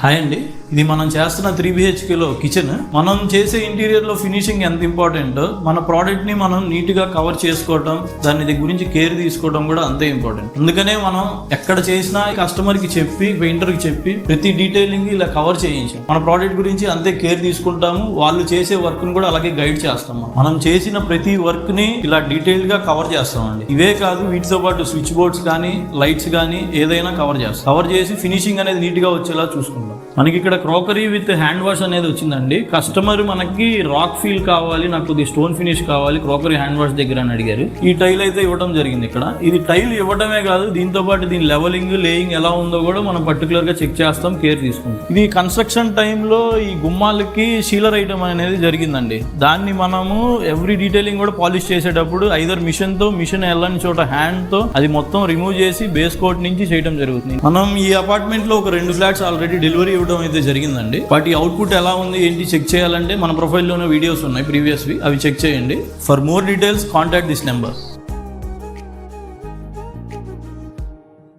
Hi అండి, ఇది మనం చేస్తున్న 3 BHKలో కిచెన్. మనం చేసే ఇంటీరియర్ లో ఫినిషింగ్ ఎంత ఇంపార్టెంట్, మన ప్రోడక్ట్ ని మనం నీట్ గా కవర్ చేసుకోవడం, దాని గురించి కేర్ తీసుకోవడం కూడా అంతే ఇంపార్టెంట్. అందుకనే మనం ఎక్కడ చేసినా కస్టమర్ కి చెప్పి, పెయింటర్ కి చెప్పి ప్రతి డీటెయిలింగ్ ఇలా కవర్ చేయించాం. మన ప్రోడక్ట్ గురించి అంతే కేర్ తీసుకుంటాము, వాళ్ళు చేసే వర్క్ ని కూడా అలాగే గైడ్ చేస్తాం. మనం చేసిన ప్రతి వర్క్ ని ఇలా డీటెయిల్ గా కవర్ చేస్తామండి. ఇవే కాదు, వీటితో పాటు స్విచ్ బోర్డ్స్ కానీ, లైట్స్ కానీ ఏదైనా కవర్ చేస్తాం. కవర్ చేసి ఫినిషింగ్ అనేది నీట్ గా వచ్చేలా చూసుకుంటాం. మనకి ఇక్కడ క్రోకరీ విత్ హ్యాండ్ వాష్ అనేది వచ్చిందండి. కస్టమర్ మనకి రాక్ ఫీల్ కావాలి, నాకు కొద్ది స్టోన్ ఫినిష్ కావాలి క్రోకరీ హ్యాండ్ వాష్ దగ్గర అని అడిగారు. ఈ టైల్ అయితే ఇవ్వడం జరిగింది. ఇక్కడ ఇది టైల్ ఇవ్వడమే కాదు, దీంతో పాటు దీని లెవెలింగ్, లేయింగ్ ఎలా ఉందో కూడా మనం పర్టికులర్ గా చెక్ చేస్తాం, కేర్ తీసుకుంటాం. ఇది కన్స్ట్రక్షన్ టైంలో ఈ గుమ్మాలకి షీలర్ ఐటమ్ అనేది జరిగిందండి. దాన్ని మనము ఎవ్రీ డీటెయిలింగ్ కూడా పాలిష్ చేసేటప్పుడు ఐదర్ మిషన్ తో, మిషన్ వెళ్ళని చోట హ్యాండ్ తో అది మొత్తం రిమూవ్ చేసి బేస్ కోట్ నుంచి చేయడం జరుగుతుంది. మనం ఈ అపార్ట్మెంట్ లో ఒక 2 ఫ్లాట్స్ ఆల్రెడీ డెలివరీ ఇవ్వడం అయితే జరిగిందండి. వాటి అవుట్పుట్ ఎలా ఉంది ఏంటి చెక్ చేయాలంటే మన ప్రొఫైల్లోనే వీడియోస్ ఉన్నాయి ప్రీవియస్వి, అవి చెక్ చేయండి. For more details contact this number.